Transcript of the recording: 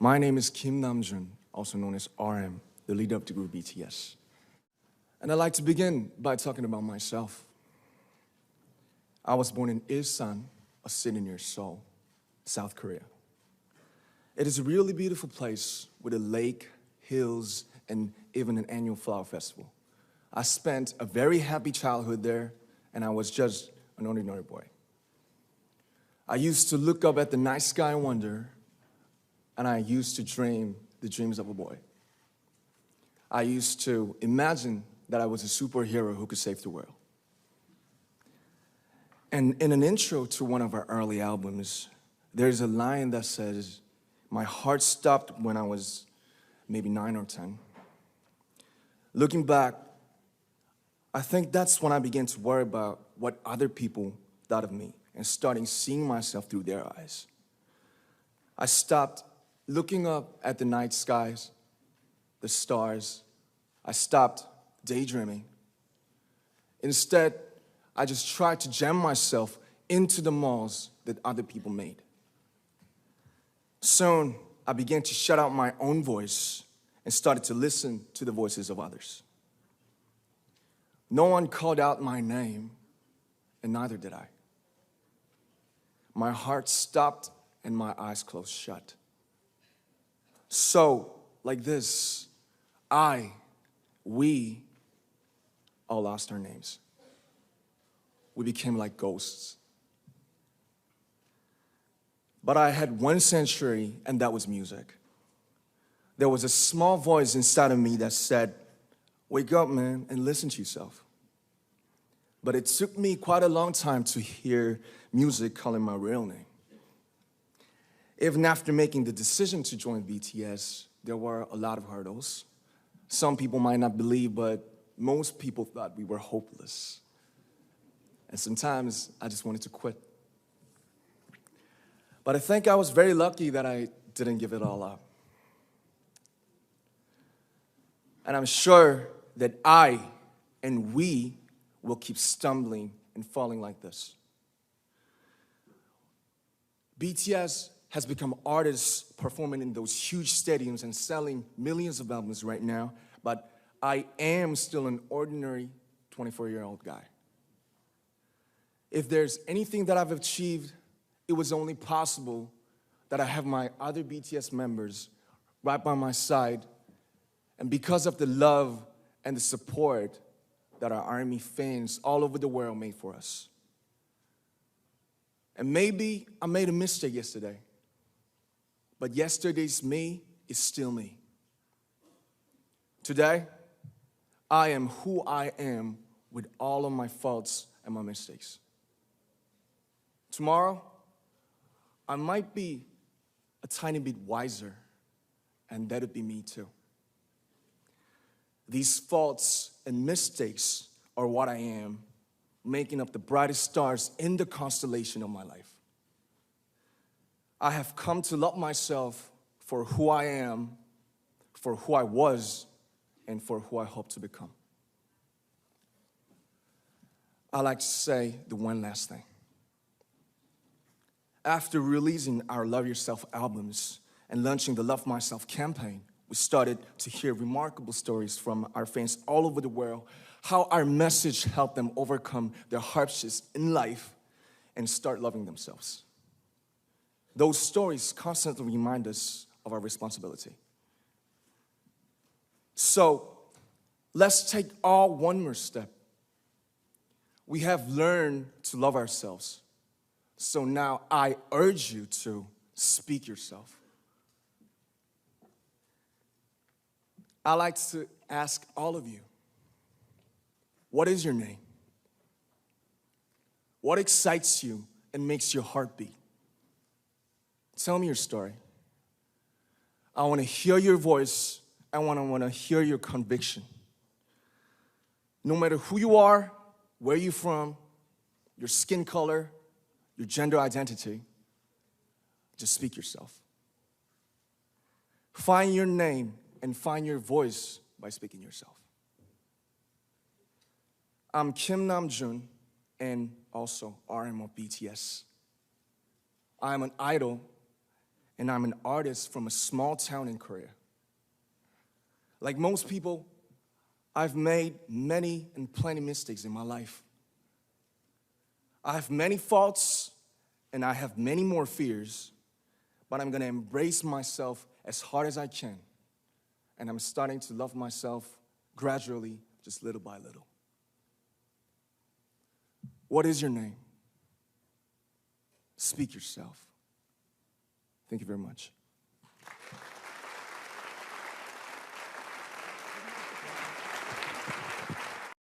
My name is Kim Namjoon, also known as RM, the leader of the group BTS. And I'd like to begin by talking about myself. I was born in Ilsan, a city near Seoul, South Korea. It is a really beautiful place with a lake, hills, and even an annual flower festival. I spent a very happy childhood there, and I was just an ordinary boy. I used to look up at the night sky and wonder, and I used to dream the dreams of a boy. I used to imagine that I was a superhero who could save the world. And in an intro to one of our early albums, there's a line that says, "My heart stopped when I was maybe 9 or 10. Looking back, I think that's when I began to worry about what other people thought of me and starting seeing myself through their eyes. I stopped looking up at the night skies, the stars. I stopped daydreaming. Instead, I just tried to jam myself into the malls that other people made. Soon, I began to shut out my own voice and started to listen to the voices of others. No one called out my name, and neither did I. My heart stopped and my eyes closed shut. So, like this, we all lost our names. We became like ghosts. But I had one sanctuary, and that was music. There was a small voice inside of me that said, "Wake up, man, and listen to yourself." But it took me quite a long time to hear music calling my real name. Even after making the decision to join BTS, there were a lot of hurdles. Some people might not believe, but most people thought we were hopeless. And sometimes I just wanted to quit. But I think I was very lucky that I didn't give it all up. And I'm sure that I and we will keep stumbling and falling like this. BTS has become artists performing in those huge stadiums and selling millions of albums right now, but I am still an ordinary 24-year-old guy. If there's anything that I've achieved, it was only possible that I have my other BTS members right by my side, and because of the love and the support that our ARMY fans all over the world made for us. And maybe I made a mistake yesterday, but yesterday's me is still me. Today, I am who I am with all of my faults and my mistakes. Tomorrow, I might be a tiny bit wiser, and that'll be me too. These faults and mistakes are what I am, making up the brightest stars in the constellation of my life. I have come to love myself for who I am, for who I was, and for who I hope to become. I like to say the one last thing. After releasing our Love Yourself albums and launching the Love Myself campaign, we started to hear remarkable stories from our fans all over the world, how our message helped them overcome their hardships in life and start loving themselves. Those stories constantly remind us of our responsibility. So, let's take all one more step. We have learned to love ourselves. So now I urge you to speak yourself. I like to ask all of you, what is your name? What excites you and makes your heart beat? Tell me your story. I want to hear your voice. I want to hear your conviction. No matter who you are, where you're from, your skin color, your gender identity, just speak yourself. Find your name and find your voice by speaking yourself. I'm Kim Namjoon and also RM of BTS. I'm an idol and I'm an artist from a small town in Korea. Like most people, I've made many and plenty mistakes in my life. I have many faults, and I have many more fears, but I'm gonna embrace myself as hard as I can, and I'm starting to love myself gradually, just little by little. What is your name? Speak yourself. Thank you very much.